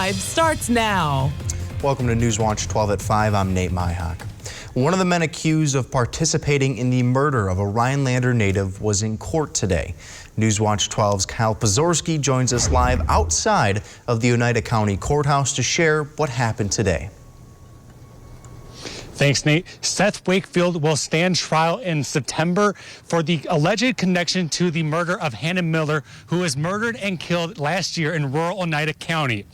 Live starts now. Welcome to Newswatch 12 at 5. I'm Nate Myhock. One of the men accused of participating in the murder of a Rhinelander native was in court today. Newswatch 12's Kyle Pozorski joins us live outside of the Oneida County Courthouse to share what happened today. Thanks, Nate. Seth Wakefield will stand trial in September for the alleged connection to the murder of Hannah Miller, who was murdered and killed last year in rural Oneida County.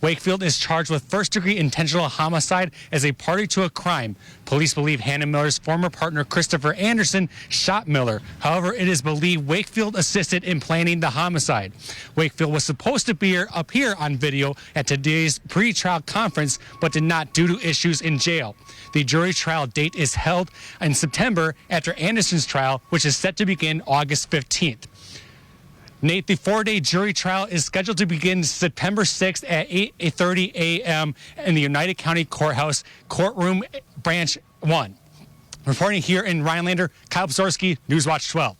Wakefield is charged with first-degree intentional homicide as a party to a crime. Police believe Hannah Miller's former partner, Christopher Anderson, shot Miller. However, it is believed Wakefield assisted in planning the homicide. Wakefield was supposed to appear on video at today's pre-trial conference, but did not due to issues in jail. The jury trial date is held in September after Anderson's trial, which is set to begin August 15th. Nate, the 4-day jury trial is scheduled to begin September 6th at 8:30 a.m. in the Oneida County Courthouse, Courtroom Branch 1. Reporting here in Rhinelander, Kyle Pozorski, Newswatch 12.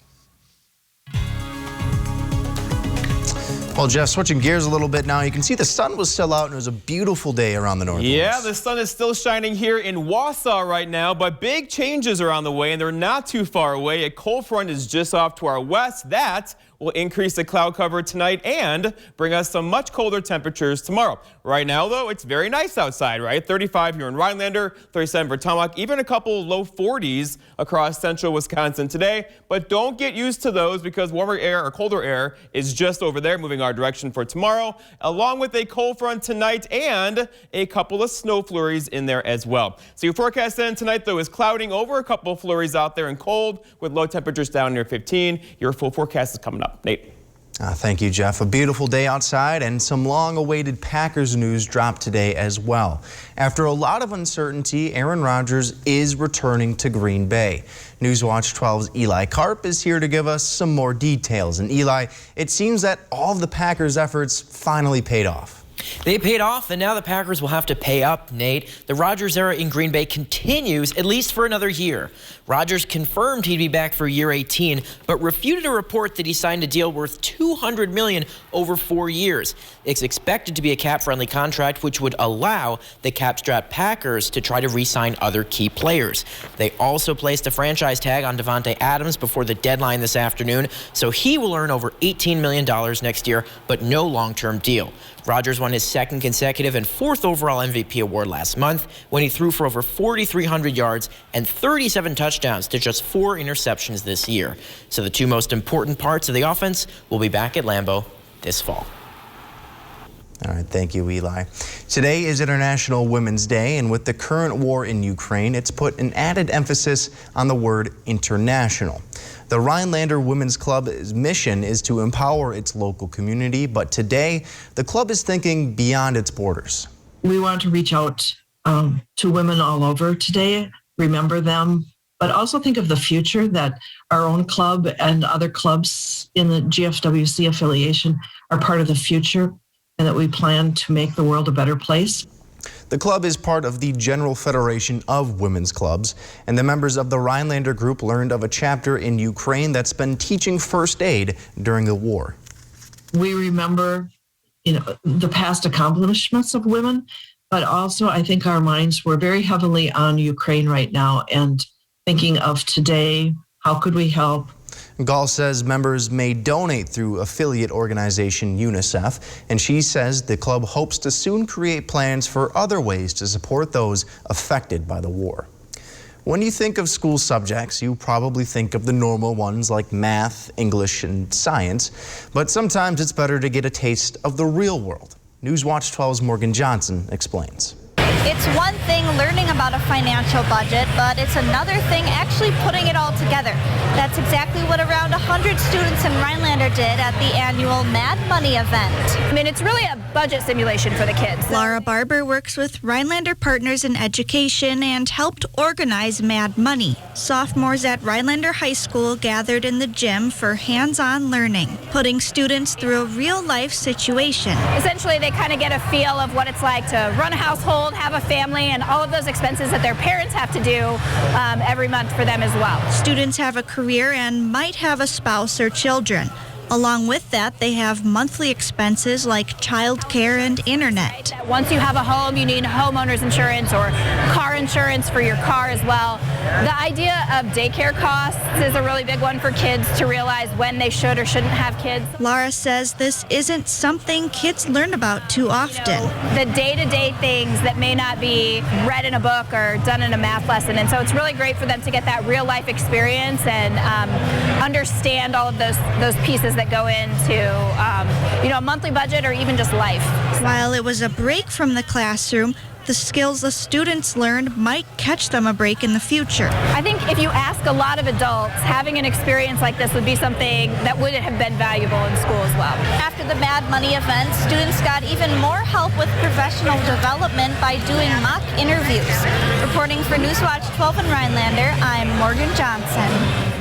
Well, Jeff, switching gears a little bit now, you can see the sun was still out and it was a beautiful day around the northwest. Yeah, the sun is still shining here in Wausau right now, but big changes are on the way and they're not too far away. A cold front is just off to our west. That will increase the cloud cover tonight and bring us some much colder temperatures tomorrow. Right now, though, it's very nice outside, right? 35 here in Rhinelander, 37 for Tomahawk, even a couple low 40s across central Wisconsin today. But don't get used to those because warmer air or colder air is just over there moving our direction for tomorrow, along with a cold front tonight and a couple of snow flurries in there as well. So your forecast then tonight, though, is clouding over, a couple of flurries out there and cold with low temperatures down near 15. Your full forecast is coming up. Nate. Thank you, Jeff. A beautiful day outside and some long-awaited Packers news dropped today as well. After a lot of uncertainty, Aaron Rodgers is returning to Green Bay. Newswatch 12's Eli Karp is here to give us some more details. And Eli, it seems that all of the Packers' efforts finally paid off. They paid off, and now the Packers will have to pay up, Nate. The Rodgers era in Green Bay continues, at least for another year. Rodgers confirmed he'd be back for year 18, but refuted a report that he signed a deal worth $200 million over 4 years. It's expected to be a cap-friendly contract, which would allow the cap-strapped Packers to try to re-sign other key players. They also placed a franchise tag on Davante Adams before the deadline this afternoon, so he will earn over $18 million next year, but no long-term deal. Rodgers won his second consecutive and fourth overall MVP award last month when he threw for over 4,300 yards and 37 touchdowns to just 4 interceptions this year. So the two most important parts of the offense will be back at Lambeau this fall. All right, thank you, Eli. Today is International Women's Day, and with the current war in Ukraine, it's put an added emphasis on the word international. The Rhinelander Women's Club's mission is to empower its local community, but today, the club is thinking beyond its borders. We want to reach out to women all over today, remember them, but also think of the future, that our own club and other clubs in the GFWC affiliation are part of the future, and that we plan to make the world a better place. The club is part of the General Federation of Women's Clubs, and the members of the Rhinelander group learned of a chapter in Ukraine that's been teaching first aid during the war. We remember, the past accomplishments of women, but also I think our minds were very heavily on Ukraine right now and thinking of today, how could we help? Gall says members may donate through affiliate organization UNICEF, and she says the club hopes to soon create plans for other ways to support those affected by the war. When you think of school subjects, you probably think of the normal ones like math, English, and science, but sometimes it's better to get a taste of the real world. Newswatch 12's Morgan Johnson explains. It's one thing learning about a financial budget, but it's another thing actually putting it all together. That's exactly what around 100 students in Rhinelander did at the annual Mad Money event. I mean, it's really a budget simulation for the kids. Laura Barber works with Rhinelander Partners in Education and helped organize Mad Money. Sophomores at Rhinelander High School gathered in the gym for hands-on learning, putting students through a real-life situation. Essentially, they kind of get a feel of what it's like to run a household, have a family, and all of those expenses that their parents have to do every month for them as well. Students have a career and might have a spouse or children. Along with that, they have monthly expenses like childcare and internet. Once you have a home, you need homeowner's insurance or car insurance for your car as well. The idea of daycare costs is a really big one for kids to realize when they should or shouldn't have kids. Laura says this isn't something kids learn about too often. The day-to-day things that may not be read in a book or done in a math lesson. And so it's really great for them to get that real-life experience and understand all of those pieces that go into a monthly budget or even just life. While it was a break from the classroom, the skills the students learned might catch them a break in the future. I think if you ask a lot of adults, having an experience like this would be something that would have been valuable in school as well. After the Mad Money event, students got even more help with professional development by doing mock interviews. Reporting for Newswatch 12 in Rhinelander, I'm Morgan Johnson.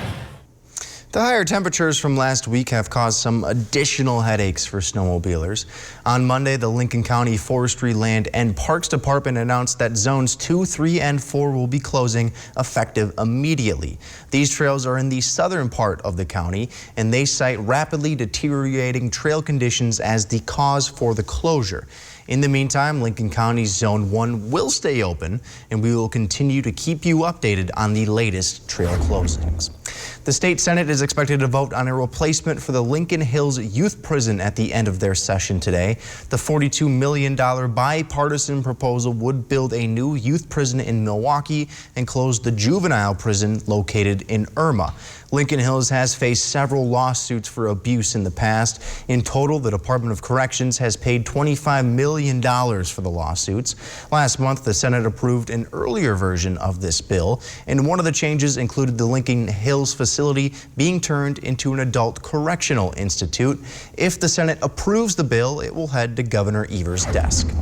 The higher temperatures from last week have caused some additional headaches for snowmobilers. On Monday, the Lincoln County Forestry, Land and Parks Department announced that zones 2, 3, and 4 will be closing effective immediately. These trails are in the southern part of the county, and they cite rapidly deteriorating trail conditions as the cause for the closure. In the meantime, Lincoln County's Zone 1 will stay open, and we will continue to keep you updated on the latest trail closings. The state Senate is expected to vote on a replacement for the Lincoln Hills Youth Prison at the end of their session today. The $42 million bipartisan proposal would build a new youth prison in Milwaukee and close the juvenile prison located in Irma. Lincoln Hills has faced several lawsuits for abuse in the past. In total, the Department of Corrections has paid $25 million for the lawsuits. Last month, the Senate approved an earlier version of this bill, and one of the changes included the Lincoln Hills facility being turned into an adult correctional institute. If the Senate approves the bill, it will head to Governor Evers' desk.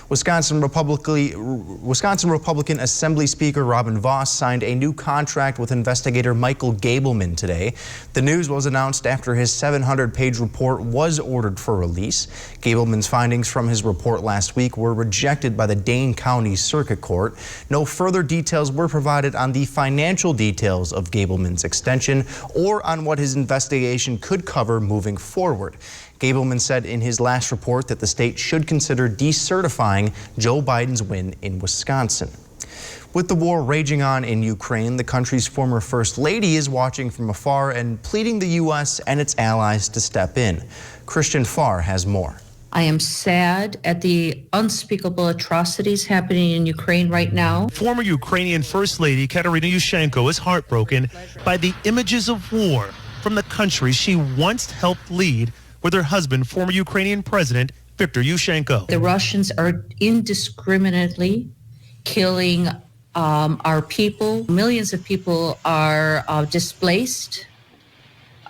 Wisconsin Republican Assembly Speaker Robin Vos signed a new contract with investigator Michael Gableman today. The news was announced after his 700-page report was ordered for release. Gableman's findings from his report last week were rejected by the Dane County Circuit Court. No further details were provided on the financial details of Gableman's extension or on what his investigation could cover moving forward. Gableman said in his last report that the state should consider decertifying Joe Biden's win in Wisconsin. With the war raging on in Ukraine, the country's former First Lady is watching from afar and pleading the U.S. and its allies to step in. Christian Farr has more. I am sad at the unspeakable atrocities happening in Ukraine right now. Former Ukrainian First Lady Katerina Yushchenko is heartbroken by the images of war from the country she once helped lead with her husband, former Ukrainian President Viktor Yushchenko. The Russians are indiscriminately killing our people. Millions of people are displaced.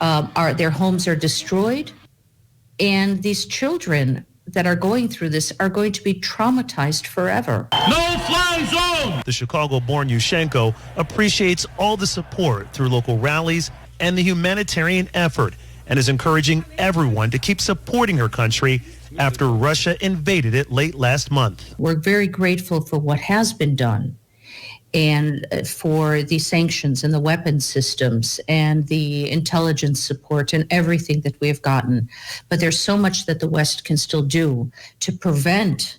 Their homes are destroyed. And these children that are going through this are going to be traumatized forever. No-fly zone! The Chicago-born Yushchenko appreciates all the support through local rallies and the humanitarian effort, and is encouraging everyone to keep supporting her country after Russia invaded it late last month. We're very grateful for what has been done and for the sanctions and the weapons systems and the intelligence support and everything that we have gotten. But there's so much that the West can still do to prevent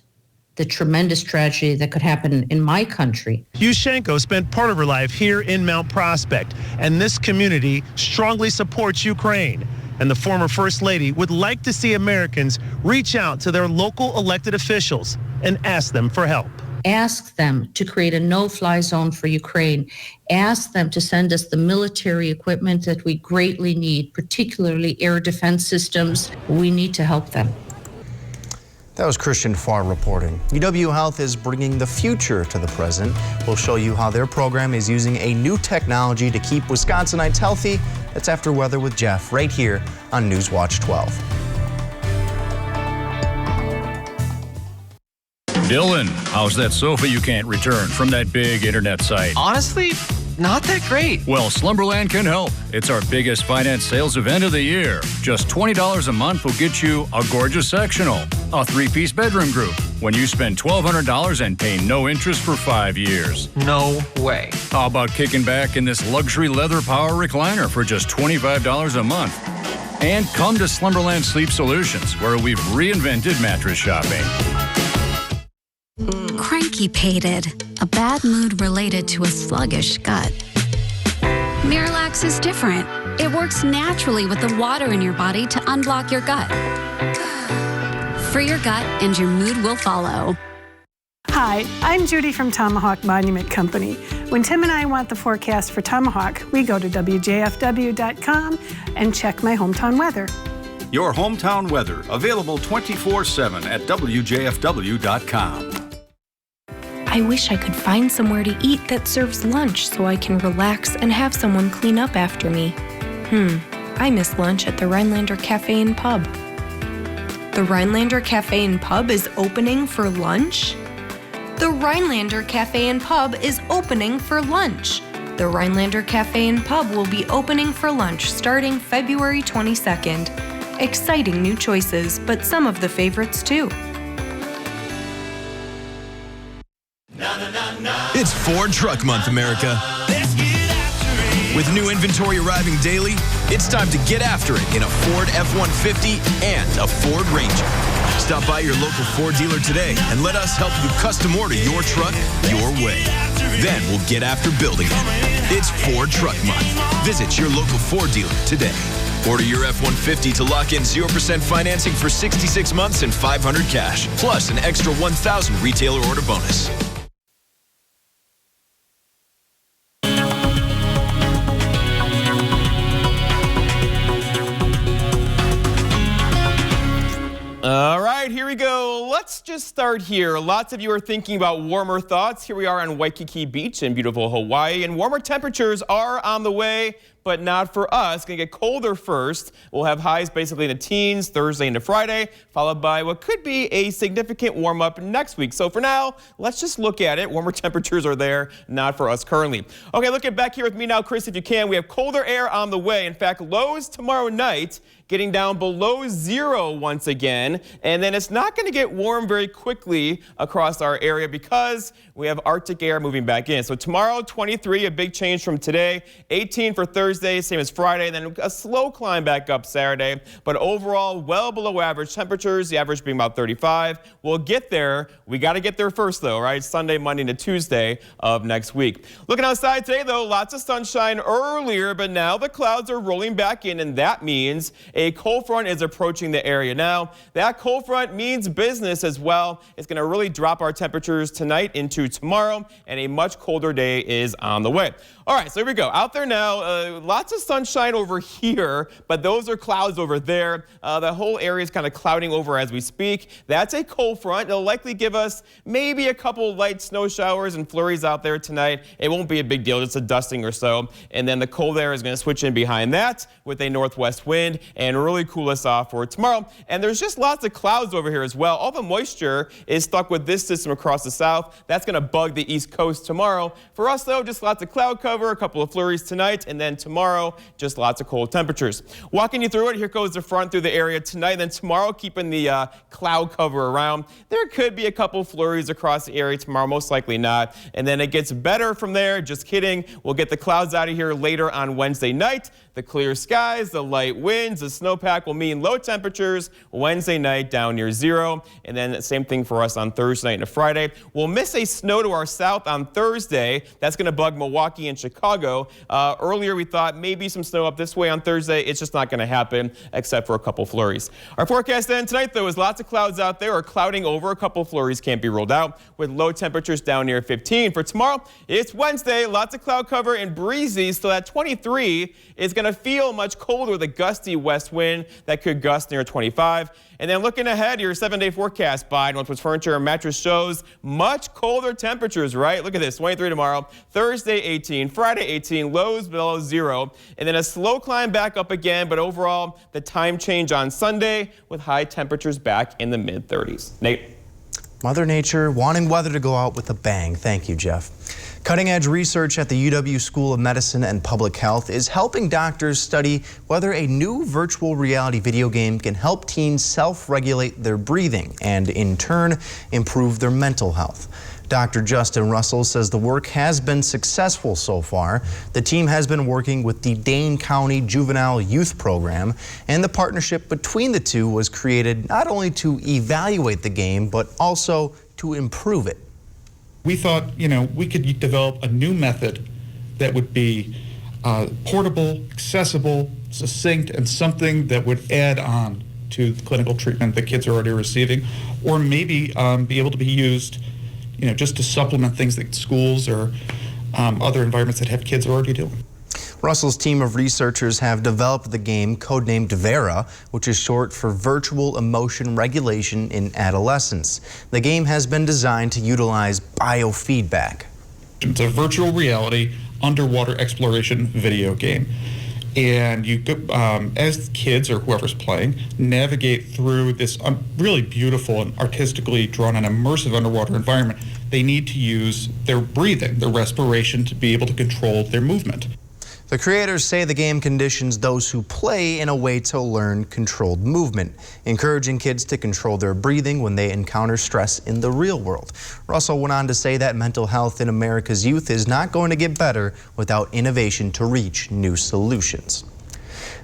the tremendous tragedy that could happen in my country. Yushchenko spent part of her life here in Mount Prospect, and this community strongly supports Ukraine. And the former First Lady would like to see Americans reach out to their local elected officials and ask them for help. Ask them to create a no-fly zone for Ukraine. Ask them to send us the military equipment that we greatly need, particularly air defense systems. We need to help them. That was Christian Farr reporting. UW Health is bringing the future to the present. We'll show you how their program is using a new technology to keep Wisconsinites healthy. That's After Weather with Jeff, right here on Newswatch 12. Dylan, how's that sofa you can't return from that big internet site? Honestly, not that great. Well, Slumberland can help. It's our biggest finance sales event of the year. Just $20 a month will get you a gorgeous sectional, a 3-piece bedroom group, when you spend $1,200 and pay no interest for 5 years. No way. How about kicking back in this luxury leather power recliner for just $25 a month? And come to Slumberland Sleep Solutions, where we've reinvented mattress shopping. Cranky-pated, a bad mood related to a sluggish gut. Miralax is different. It works naturally with the water in your body to unblock your gut. Free your gut and your mood will follow. Hi, I'm Judy from Tomahawk Monument Company. When Tim and I want the forecast for Tomahawk, we go to WJFW.com and check my hometown weather. Your hometown weather, available 24/7 at WJFW.com. I wish I could find somewhere to eat that serves lunch so I can relax and have someone clean up after me. I miss lunch at the Rhinelander Cafe and Pub. The Rhinelander Cafe and Pub is opening for lunch? The Rhinelander Cafe and Pub is opening for lunch. The Rhinelander Cafe and Pub will be opening for lunch starting February 22nd. Exciting new choices, but some of the favorites too. It's Ford Truck Month, America. With new inventory arriving daily, it's time to get after it in a Ford F-150 and a Ford Ranger. Stop by your local Ford dealer today and let us help you custom order your truck your way. Then we'll get after building it. It's Ford Truck Month. Visit your local Ford dealer today. Order your F-150 to lock in 0% financing for 66 months and $500 cash, plus an extra $1,000 retailer order bonus. All right, here we go. Let's just start here. Lots of you are thinking about warmer thoughts. Here we are on Waikiki Beach in beautiful Hawaii, and warmer temperatures are on the way, but not for us. Going to get colder first. We'll have highs basically in the teens Thursday into Friday, followed by what could be a significant warm up next week. So for now, let's just look at it. Warmer temperatures are there, not for us currently. Okay, looking back here with me now, Chris, if you can. We have colder air on the way. In fact, lows tomorrow night getting down below 0 once again. And then it's not going to get warm very quickly across our area because we have Arctic air moving back in. So tomorrow, 23, a big change from today. 18 for Thursday, same as Friday. Then a slow climb back up Saturday. But overall, well below average temperatures, the average being about 35. We'll get there. We got to get there first, though, right? Sunday, Monday, into Tuesday of next week. Looking outside today, though, lots of sunshine earlier, but now the clouds are rolling back in, and that means a cold front is approaching the area. Now, that cold front means business as well. It's going to really drop our temperatures tonight into tomorrow, and a much colder day is on the way. All right, so here we go. Out there now, lots of sunshine over here, but those are clouds over there. The whole area is kind of clouding over as we speak. That's a cold front. It'll likely give us maybe a couple light snow showers and flurries out there tonight. It won't be a big deal, just a dusting or so. And then the cold air is going to switch in behind that with a northwest wind and really cool us off for tomorrow. And there's just lots of clouds over here as well. All the moisture is stuck with this system across the south. That's going to bug the east coast tomorrow. For us, though, just lots of cloud cover. A couple of flurries tonight, and then tomorrow, just lots of cold temperatures. Walking you through it, here goes the front through the area tonight, then tomorrow, keeping the cloud cover around. There could be a couple flurries across the area tomorrow, most likely not. And then it gets better from there, just kidding. We'll get the clouds out of here later on Wednesday night. The clear skies, the light winds, the snowpack will mean low temperatures Wednesday night down near 0. And then the same thing for us on Thursday night and Friday. We'll miss a snow to our south on Thursday. That's going to bug Milwaukee and Chicago. Earlier we thought maybe some snow up this way on Thursday. It's just not going to happen except for a couple flurries. Our forecast then tonight, though, is lots of clouds out there or clouding over. A couple flurries can't be ruled out with low temperatures down near 15. For tomorrow, it's Wednesday. Lots of cloud cover and breezy. So that 23 is going to feel much colder with a gusty west wind that could gust near 25. And then looking ahead, your 7-day forecast by Northwoods Furniture and Mattress shows much colder temperatures, right? Look at this, 23 tomorrow, Thursday 18, Friday 18, lows below 0. And then a slow climb back up again, but overall, the time change on Sunday with high temperatures back in the mid-30s. Nate? Mother Nature wanting weather to go out with a bang. Thank you, Jeff. Cutting-edge research at the UW School of Medicine and Public Health is helping doctors study whether a new virtual reality video game can help teens self-regulate their breathing and, in turn, improve their mental health. Dr. Justin Russell says the work has been successful so far. The team has been working with the Dane County Juvenile Youth Program, and the partnership between the two was created not only to evaluate the game, but also to improve it. We thought, we could develop a new method that would be portable, accessible, succinct, and something that would add on to the clinical treatment that kids are already receiving, or maybe be able to be used just to supplement things that schools or other environments that have kids already doing. Russell's team of researchers have developed the game codenamed VERA, which is short for Virtual Emotion Regulation in Adolescence. The game has been designed to utilize biofeedback. It's a virtual reality underwater exploration video game. And you, as kids or whoever's playing, navigate through this really beautiful and artistically drawn and immersive underwater environment. They need to use their breathing, their respiration, to be able to control their movement. The creators say the game conditions those who play in a way to learn controlled movement, encouraging kids to control their breathing when they encounter stress in the real world. Russell went on to say that mental health in America's youth is not going to get better without innovation to reach new solutions.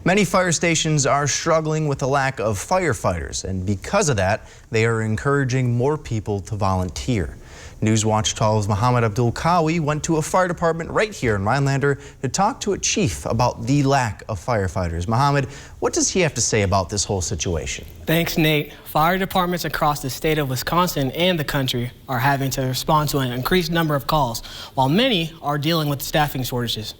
Many fire stations are struggling with the lack of firefighters, and because of that, they are encouraging more people to volunteer. Newswatch 12's Mohammed Abdul Kawi went to a fire department right here in Rhinelander to talk to a chief about the lack of firefighters. Mohammed, what does he have to say about this whole situation? Thanks, Nate. Fire departments across the state of Wisconsin and the country are having to respond to an increased number of calls, while many are dealing with staffing shortages.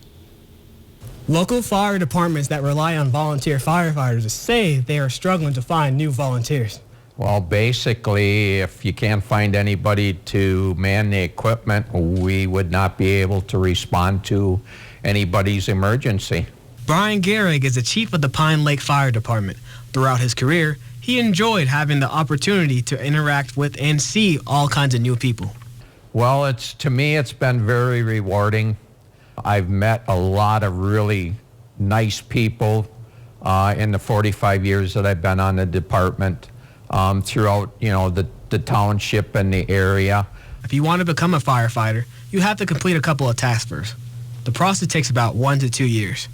Local fire departments that rely on volunteer firefighters say they are struggling to find new volunteers. Well, basically, if you can't find anybody to man the equipment, we would not be able to respond to anybody's emergency. Brian Gehrig is the chief of the Pine Lake Fire Department. Throughout his career, he enjoyed having the opportunity to interact with and see all kinds of new people. Well, to me, it's been very rewarding. I've met a lot of really nice people in the 45 years that I've been on the department. Throughout, the township and the area. If you want to become a firefighter, you have to complete a couple of tasks first. The process takes about 1 to 2 years.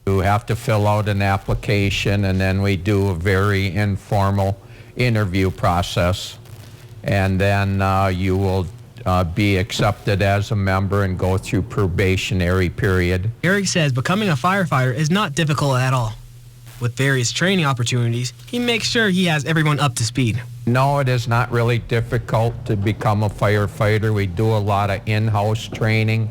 You have to fill out an application, and then we do a very informal interview process. And then you will be accepted as a member and go through probationary period. Eric says becoming a firefighter is not difficult at all. With various training opportunities, he makes sure he has everyone up to speed. No, it is not really difficult to become a firefighter. We do a lot of in-house training.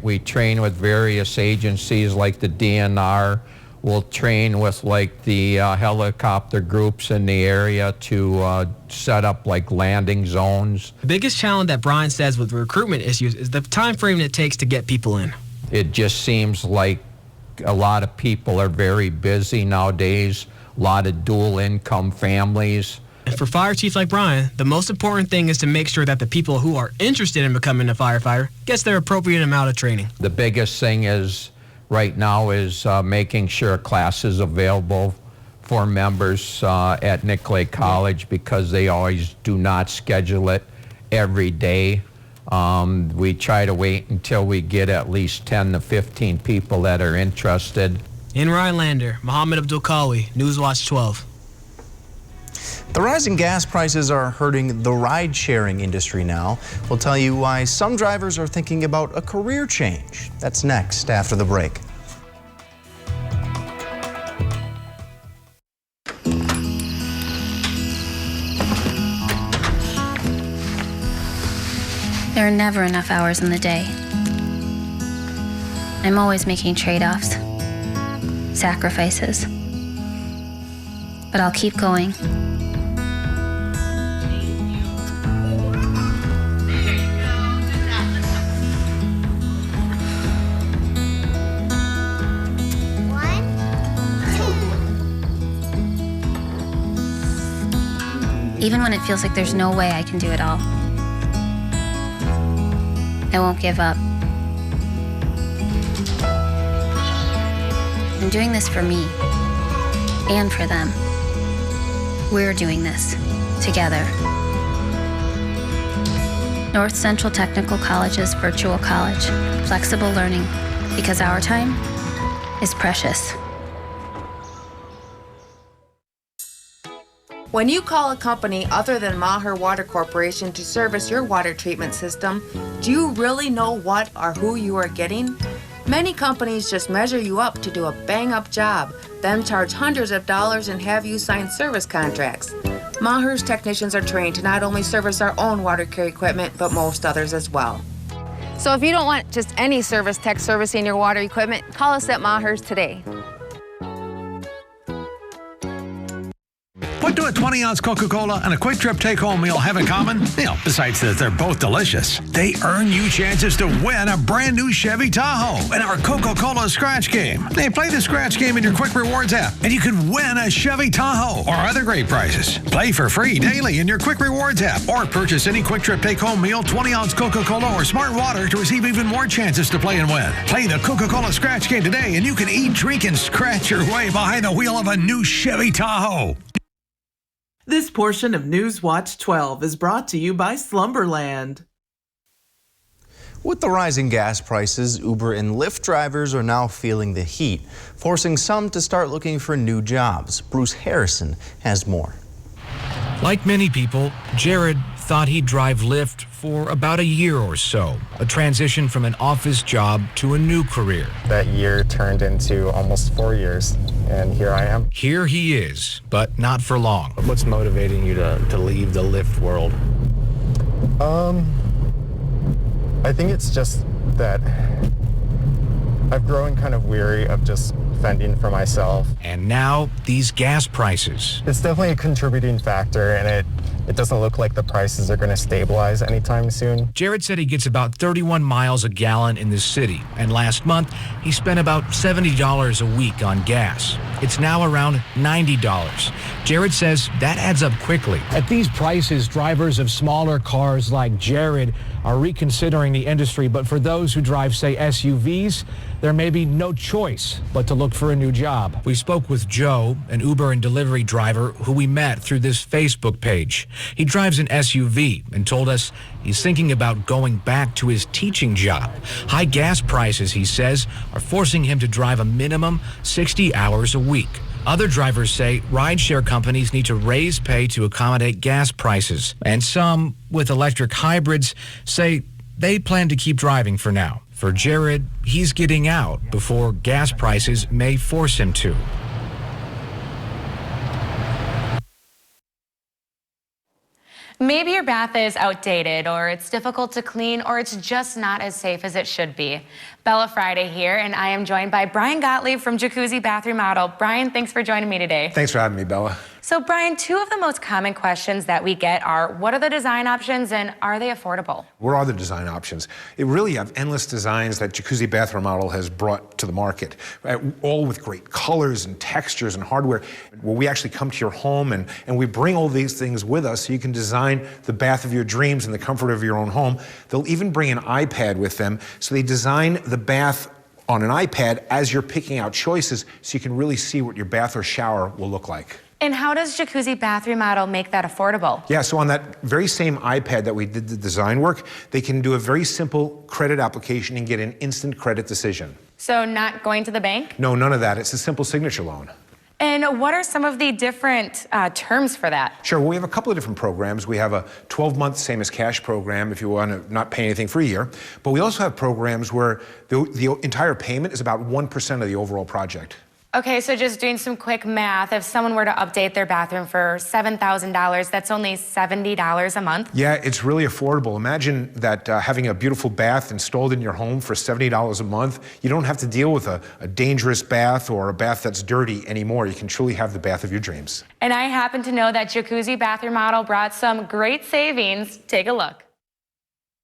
We train with various agencies like the DNR. We'll train with the helicopter groups in the area to set up landing zones. The biggest challenge that Brian says with recruitment issues is the time frame it takes to get people in. It just seems like a lot of people are very busy nowadays, a lot of dual income families. And for fire chiefs like Brian, the most important thing is to make sure that the people who are interested in becoming a firefighter gets their appropriate amount of training. The biggest thing is right now is making sure class is available for members at Nicolay College, because they always do not schedule it every day. We try to wait until we get at least 10 to 15 people that are interested. In Rhinelander, Mohammed Abdul Kawi, Newswatch 12. The rising gas prices are hurting the ride-sharing industry now. We'll tell you why some drivers are thinking about a career change. That's next after the break. There are never enough hours in the day. I'm always making trade-offs, sacrifices. But I'll keep going. Even when it feels like there's no way I can do it all. I I won't give up. I'm doing this for me and for them. We're doing this together. North Central Technical College's virtual college, flexible learning, because our time is precious. When you call a company other than Maher Water Corporation to service your water treatment system, do you really know what or who you are getting? Many companies just measure you up to do a bang-up job, then charge hundreds of dollars and have you sign service contracts. Maher's technicians are trained to not only service our own water care equipment, but most others as well. So if you don't want just any service tech servicing your water equipment, call us at Maher's today. What do a 20-ounce Coca-Cola and a Quick Trip take-home meal have in common? Besides that they're both delicious. They earn you chances to win a brand new Chevy Tahoe in our Coca-Cola Scratch Game. They play the Scratch Game in your Quick Rewards app, and you can win a Chevy Tahoe or other great prizes. Play for free daily in your Quick Rewards app, or purchase any Quick Trip take-home meal, 20-ounce Coca-Cola, or Smart Water to receive even more chances to play and win. Play the Coca-Cola Scratch Game today, and you can eat, drink, and scratch your way behind the wheel of a new Chevy Tahoe. This portion of News Watch 12 is brought to you by Slumberland. With the rising gas prices, Uber and Lyft drivers are now feeling the heat, forcing some to start looking for new jobs. Bruce Harrison has more. Like many people, Jared thought he'd drive Lyft for about a year or so, a transition from an office job to a new career. That year turned into almost 4 years, and here I am. Here he is, but not for long. What's motivating you to leave the Lyft world? I think it's just that I've grown kind of weary of just fending for myself. And now, these gas prices. It's definitely a contributing factor, and it doesn't look like the prices are going to stabilize anytime soon. Jared said he gets about 31 miles a gallon in the city, and last month he spent about $70 a week on gas. It's now around $90. Jared says that adds up quickly. At these prices, drivers of smaller cars like Jared are reconsidering the industry, but for those who drive, say, SUVs, there may be no choice but to look for a new job. We spoke with Joe, an Uber and delivery driver who we met through this Facebook page. He drives an SUV and told us he's thinking about going back to his teaching job. High gas prices, he says, are forcing him to drive a minimum 60 hours a week. Other drivers say rideshare companies need to raise pay to accommodate gas prices. And some, with electric hybrids, say they plan to keep driving for now. For Jared, he's getting out before gas prices may force him to. Maybe your bath is outdated, or it's difficult to clean, or it's just not as safe as it should be. Bella Friday here, and I am joined by Brian Gottlieb from Jacuzzi Bath Remodel. Brian, thanks for joining me today. Thanks for having me, Bella. So Brian, two of the most common questions that we get are, what are the design options and are they affordable? What are the design options? It really have endless designs that Jacuzzi Bath Remodel has brought to the market, all with great colors and textures and hardware. Where we actually come to your home and we bring all these things with us so you can design the bath of your dreams in the comfort of your own home. They'll even bring an iPad with them, so they design the bath on an iPad as you're picking out choices so you can really see what your bath or shower will look like. And how does Jacuzzi Bath Remodel make that affordable? Yeah, so on that very same iPad that we did the design work, they can do a very simple credit application and get an instant credit decision. So not going to the bank? No, none of that. It's a simple signature loan. And what are some of the different terms for that? Sure, well, we have a couple of different programs. We have a 12-month same as cash program if you want to not pay anything for a year. But we also have programs where the entire payment is about 1% of the overall project. Okay, so just doing some quick math, if someone were to update their bathroom for $7,000, that's only $70 a month? Yeah, it's really affordable. Imagine that having a beautiful bath installed in your home for $70 a month. You don't have to deal with a dangerous bath or a bath that's dirty anymore. You can truly have the bath of your dreams. And I happen to know that Jacuzzi Bath Remodel brought some great savings. Take a look.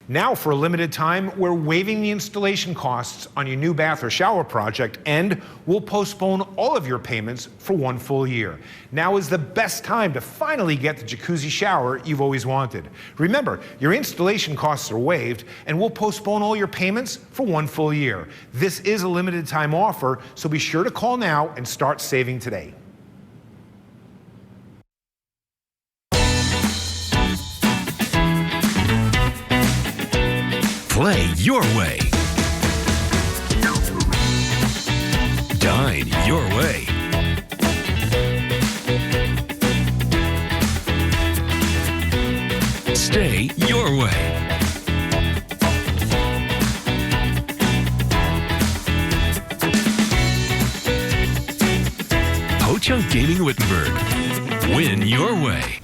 Now, for a limited time, we're waiving the installation costs on your new bath or shower project, and we'll postpone all of your payments for 1 full year. Now is the best time to finally get the jacuzzi shower you've always wanted. Remember, your installation costs are waived, and we'll postpone all your payments for 1 full year. This is a limited time offer, so be sure to call now and start saving today. Play your way. Dine your way. Stay your way. Ho-Chunk Gaming Wittenberg. Win your way.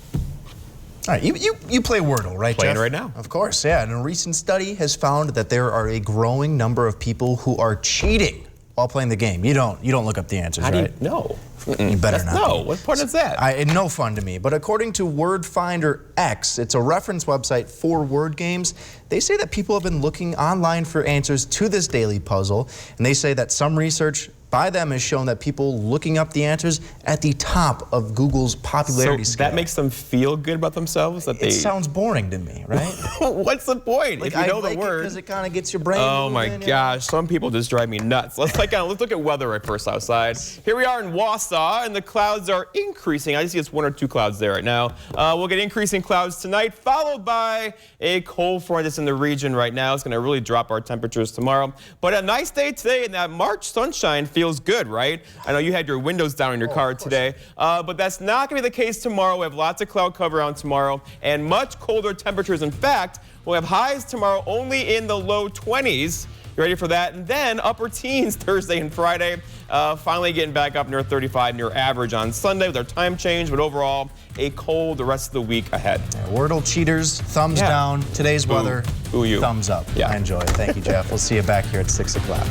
All right, you play Wordle, right, Playing Jeff? right now. Of course, yeah. And a recent study has found that there are a growing number of people who are cheating while playing the game. You don't look up the answers, How right? do you know? You better not. No, what point is that? No fun to me. But according to Word Finder X, it's a reference website for word games. They say that people have been looking online for answers to this daily puzzle, and they say that some research by them has shown that people looking up the answers at the top of Google's popularity scale. That makes them feel good about themselves? It sounds boring to me, right? What's the point? Like, if you know I the word. because it kind of gets your brain Oh my moving, gosh, some people just drive me nuts. Let's look at weather right first outside. Here we are in Wausau, and the clouds are increasing. I see it's 1 or 2 clouds there right now. We'll get increasing clouds tonight, followed by a cold front that's in the region right now. It's going to really drop our temperatures tomorrow. But a nice day today, and that March sunshine feels good, right? I know you had your windows down in your car today, but that's not going to be the case tomorrow. We have lots of cloud cover on tomorrow and much colder temperatures. In fact, we'll have highs tomorrow only in the low 20s. You ready for that? And then upper teens Thursday and Friday. Finally getting back up near 35, near average on Sunday with our time change, but overall a cold the rest of the week ahead. Yeah, Wordle cheaters, thumbs down. Today's weather, Ooh, you. thumbs up. Yeah. I enjoy it. Thank you, Jeff. We'll see you back here at 6 o'clock.